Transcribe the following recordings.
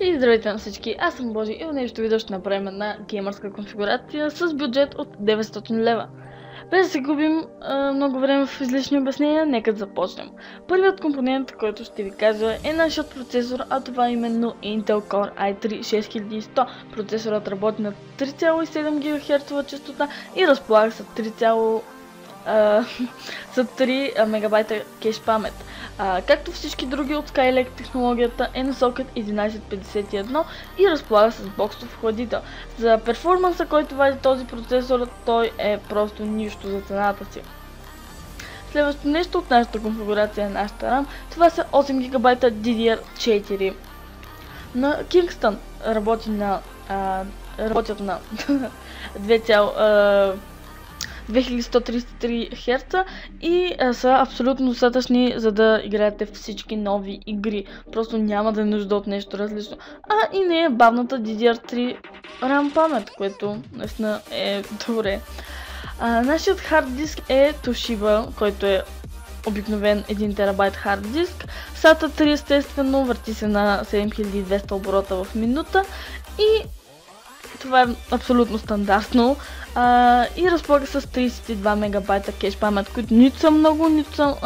И здравейте на всички, аз съм Божи и в нещо видео ще направим една геймърска конфигурация с бюджет от 900 лева. Без да се губим много време в излишни обяснения, нека да започнем. Първият компонент, който ще ви кажа, е нашият процесор, а това е именно Intel Core i3 6100. Процесорът работи на 3,7 ГГц частота и разполага с 3 мегабайта кеш памет. Както всички други от Skylake, технологията е на сокет 1151 и разполага с боксов охладител. За перформанса, който вади този процесор, той е просто нищо за цената си. Следващото нещо от нашата конфигурация на нашата RAM, това са 8 ГБ DDR4 на Kingston. Работят на 2133 Hz и са абсолютно достатъчни, за да играете всички нови игри. Просто няма да е нужда от нещо различно. И не е бавната DDR3 RAM памет, което наистина е добре. Нашият хард диск е Toshiba, който е обикновен 1 терабайт хард диск. SATA 3 естествено, върти се на 7200 оборота в минута и това е абсолютно стандартно и разполага с 32 мегабайта кеш памет, които нито са много, нито са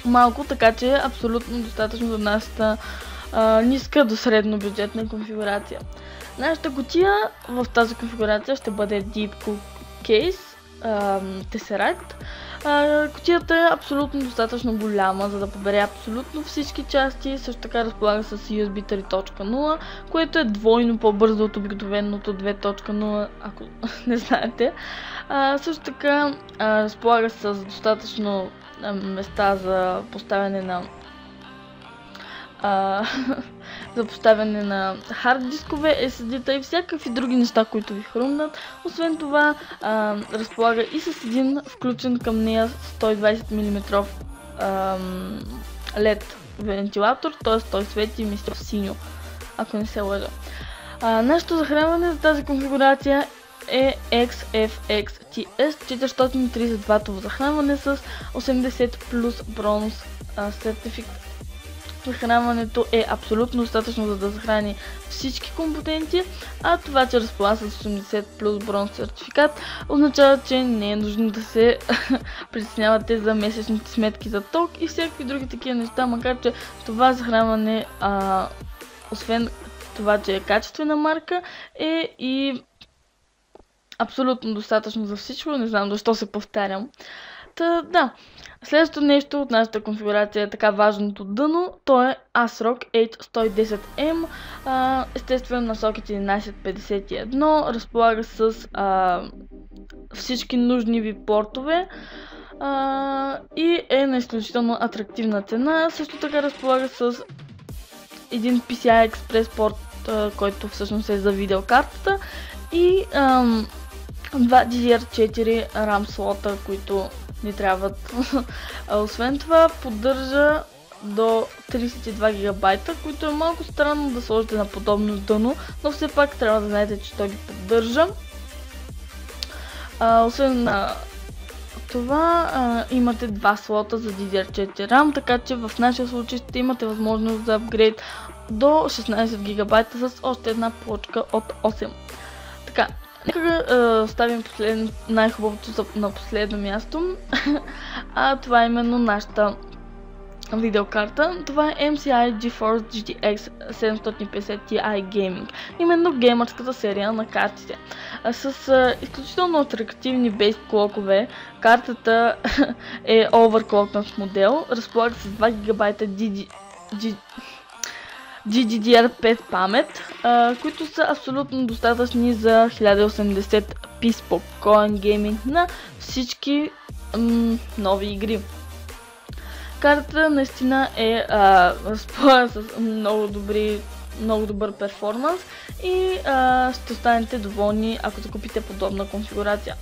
малко, така че е абсолютно достатъчно за нашата ниска до средно бюджетна конфигурация. Нашата кутия в тази конфигурация ще бъде Deep Cool Case Tesseract. Кутията е абсолютно достатъчно голяма, за да побере абсолютно всички части. Също така разполага с USB 3.0, което е двойно по-бързо от обикновеното 2.0, ако не знаете. Също така разполага с достатъчно места за поставяне на хард дискове, SSD-та и всякакви други неща, които ви хрумнат. Освен това, разполага и с един включен към нея 120 мм LED вентилатор, т.е. той свети мисля синьо, ако не се лъжа. Нашето захранване за тази конфигурация е XFX TS 430 ватово захранване с 80 плюс бронз сертификат. Захранването е абсолютно достатъчно, за да захрани всички компоненти, а това, че разполага с 80 плюс бронз сертификат, означава, че не е нужно да се притеснявате за месечните сметки за ток и всякакви други такива неща, макар че това захранване, освен това, че е качествена марка, е и абсолютно достатъчно за всичко. Не знам защо се повтарям. Да. Следващото нещо от нашата конфигурация е така важното дъно, то е ASRock H110M, естествено на сокет 1151, разполага с всички нужни ви портове и е на изключително атрактивна цена. Също така разполага с един PCI Express порт, който всъщност е за видеокартата и два DDR4 RAM слота, които ни трябват. Освен това, поддържа до 32 гигабайта, които е малко странно да сложите на подобно дъно, но все пак трябва да знаете, че той ги поддържа. Освен това, имате два слота за DDR4 RAM, така че в нашия случай ще имате възможност за апгрейд до 16 гигабайта с още една плочка от 8. Така. Нека ставим най-хубавото на последно място, това е именно нашата видеокарта. Това е MSI GeForce GTX 750 Ti Gaming, именно геймърската серия на картите. С изключително атрактивни бейс клокове, картата е overclockнат модел, разполага с 2 ГБ GDDR5 памет, които са абсолютно достатъчни за 1080p спокоен гейминг на всички нови игри. Картата наистина разполага с много добър перформанс и ще останете доволни, ако да купите подобна конфигурация.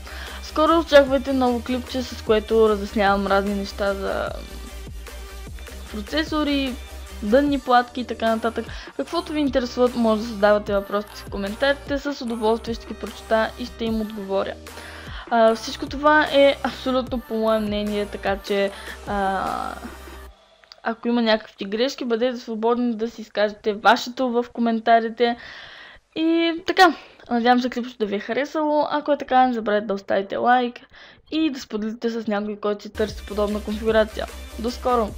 Скоро очаквайте ново клипче, с което разяснявам разни неща за процесори, дънни платки и така нататък. Каквото ви интересуват, може да задавате въпросите в коментарите, с удоволствие ще ги прочета и ще им отговоря. Всичко това е абсолютно по мое мнение, така че Ако има някакви грешки, бъдете свободни да си изкажете вашето в коментарите. И така, надявам се клипчето да ви е харесало. Ако е така, не забравяйте да оставите лайк и да споделите с някой, който си търси подобна конфигурация. До скоро!